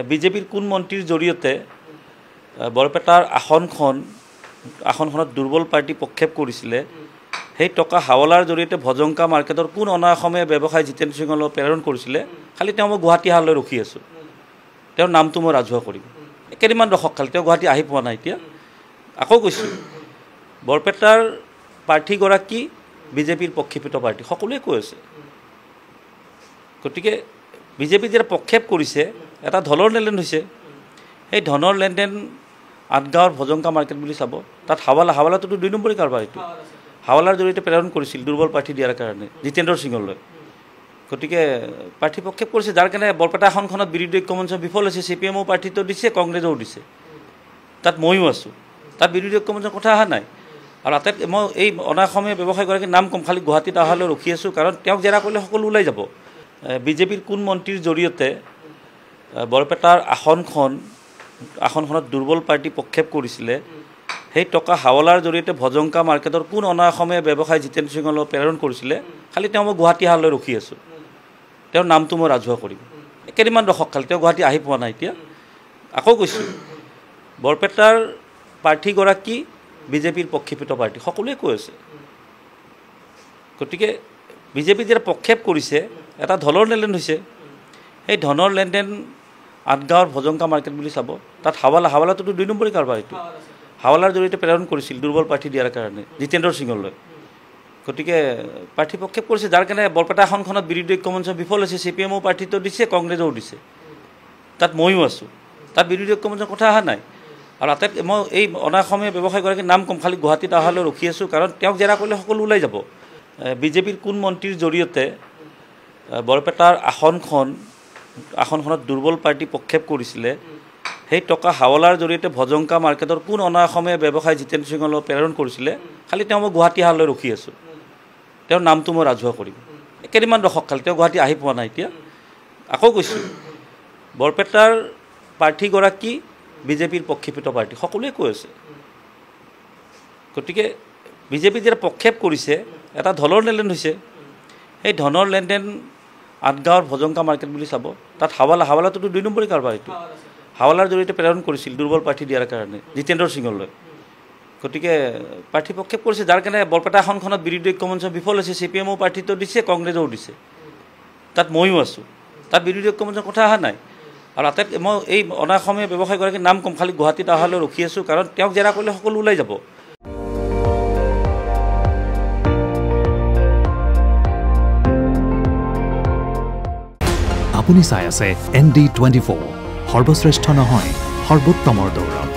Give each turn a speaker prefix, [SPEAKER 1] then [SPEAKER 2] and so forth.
[SPEAKER 1] বিজেপিৰ কোন মন্ত্ৰীৰ জৰিয়তে বৰপেটাৰ আসনখনত দুৰ্বল পাৰ্টি প্ৰক্ষেপ কৰিছিলে সেই টকা হাৱালাৰ জৰিয়তে ভজংকা মাৰ্কেটৰ কোন অনা অসমীয়া ব্যৱসায়ী জিতেন সিঙলৈ প্ৰেৰণ কৰিছিলে খালি তেওঁ মই গুৱাহাটী অহালৈ ৰখি আছোঁ তেওঁৰ নামটো মই ৰাজহুৱা কৰিম কেইদিনমান ৰখক খালি তেওঁ গুৱাহাটী আহি পোৱা নাই এতিয়া আকৌ কৈছোঁ বৰপেটাৰ প্ৰাৰ্থীগৰাকী বিজেপিৰ প্ৰক্ষেপিত পাৰ্টি সকলোৱে কৈ আছে গতিকে বিজেপি যেতিয়া প্ৰক্ষেপ কৰিছে এটা ধনৰ লেনদেন হৈছে সেই ধনৰ লেনদেন আঠগাঁৱৰ ভজংকা মাৰ্কেট বুলি চাব তাত হাৱালাটোতো 2 নম্বৰী কাৰবাৰ এইটো হাৱালাৰ জৰিয়তে প্ৰেৰণ কৰিছিল দুৰ্বল প্ৰাৰ্থী দিয়াৰ কাৰণে জিতেন্দ্ৰ সিঙলৈ গতিকে প্ৰাৰ্থী প্ৰক্ষেপ কৰিছে যাৰ কাৰণে বৰপেটা আসনখনত বিৰোধী ঐক্য মঞ্চ বিফল হৈছে CPMও প্ৰাৰ্থীটো দিছে কংগ্ৰেছও দিছে তাত ময়ো আছোঁ তাত বিৰোধী ঐক্য মঞ্চৰ কথা অহা নাই আৰু তাতে মই এই অনা অসমীয়া ব্যৱসায়ীগৰাকীৰ নাম কম খালি গুৱাহাটীত অহালৈ ৰখি আছোঁ কাৰণ তেওঁক জেৰা কৰিলে সকলো ওলাই যাব বিজেপিৰ কোন মন্ত্ৰীৰ জৰিয়তে বৰপেটাৰ আসনখনত দুৰ্বল পাৰ্টি প্ৰক্ষেপ কৰিছিলে সেই টকা হাৱালাৰ জৰিয়তে ভজংকা মাৰ্কেটৰ কোন অনা অসমীয়া ব্যৱসায়ী জিতেন সিঙলৈ প্ৰেৰণ কৰিছিলে খালি তেওঁ মই গুৱাহাটী অহালৈ ৰখি আছোঁ তেওঁৰ নামটো মই ৰাজহুৱা কৰিম কেইদিনমান ৰখক খালি তেওঁ গুৱাহাটী আহি পোৱা নাই এতিয়া আকৌ কৈছোঁ বৰপেটাৰ প্ৰাৰ্থীগৰাকী বিজেপিৰ প্ৰক্ষেপিত পাৰ্টি সকলোৱে কৈ আছে গতিকে বিজেপি যেতিয়া প্ৰক্ষেপ কৰিছে এটা ধনৰ লেনদেন হৈছে সেই ধনৰ লেনদেন আঠগাঁৱৰ ভজংকা মাৰ্কেট বুলি চাব তাত হাৱালাটোতো 2 নম্বৰী কাৰবাৰ এইটো হাৱালাৰ জৰিয়তে প্ৰেৰণ কৰিছিল দুৰ্বল প্ৰাৰ্থী দিয়াৰ কাৰণে জিতেন্দ্ৰ সিঙলৈ গতিকে প্ৰাৰ্থী প্ৰক্ষেপ কৰিছে যাৰ কাৰণে বৰপেটা আসনখনত বিৰোধী ঐক্য মঞ্চ বিফল হৈছে CPMও প্ৰাৰ্থীটো দিছে কংগ্ৰেছও দিছে তাত ময়ো আছোঁ তাত বিৰোধী ঐক্য মঞ্চৰ কথা অহা নাই আৰু তাতে মই এই অনা অসমীয়া ব্যৱসায়ীগৰাকীৰ নাম কম খালি গুৱাহাটীত অহালৈ ৰখি আছোঁ কাৰণ তেওঁক জেৰা কৰিলে সকলো ওলাই যাব বিজেপিৰ কোন মন্ত্ৰীৰ জৰিয়তে বৰপেটাৰ আসনখনত দুৰ্বল পাৰ্টি প্ৰক্ষেপ কৰিছিলে সেই টকা হাৱালাৰ জৰিয়তে ভজংকা মাৰ্কেটৰ কোন অনা অসমীয়া ব্যৱসায়ী জিতেন সিঙলৈ প্ৰেৰণ কৰিছিলে খালি তেওঁ মই গুৱাহাটী অহালৈ ৰখি আছোঁ তেওঁৰ নামটো মই ৰাজহুৱা কৰিম কেইদিনমান ৰখক খালি তেওঁ গুৱাহাটী আহি পোৱা নাই এতিয়া আকৌ কৈছোঁ বৰপেটাৰ প্ৰাৰ্থীগৰাকী বিজেপিৰ প্ৰক্ষেপিত পাৰ্টি সকলোৱে কৈ আছে গতিকে বিজেপি যেতিয়া প্ৰক্ষেপ কৰিছে এটা ধনৰ লেনদেন হৈছে সেই ধনৰ লেনদেন আঠগাঁৱৰ ভজংকা মাৰ্কেট বুলি চাব তাত হাৱালাটোতো 2 নম্বৰী কাৰবাৰ এইটো হাৱালাৰ জৰিয়তে প্ৰেৰণ কৰিছিল দুৰ্বল প্ৰাৰ্থী দিয়াৰ কাৰণে জিতেন্দ্ৰ সিঙলৈ গতিকে প্ৰাৰ্থী প্ৰক্ষেপ কৰিছে যাৰ কাৰণে বৰপেটা আসনখনত বিৰোধী ঐক্য মঞ্চ বিফল হৈছে CPMও প্ৰাৰ্থীটো দিছে কংগ্ৰেছও দিছে তাত ময়ো আছোঁ তাত বিৰোধী ঐক্য মঞ্চৰ কথা অহা নাই আৰু তাতে মই এই অনা অসমীয়া ব্যৱসায়ীগৰাকীৰ নাম কম খালি গুৱাহাটীত অহালৈ ৰখি আছোঁ কাৰণ তেওঁক জেৰা কৰিলে সকলো ওলাই যাব
[SPEAKER 2] আপুনি চাই আছে ND24 সৰ্বশ্ৰেষ্ঠ নহয় সৰ্বোত্তমৰ দৌৰ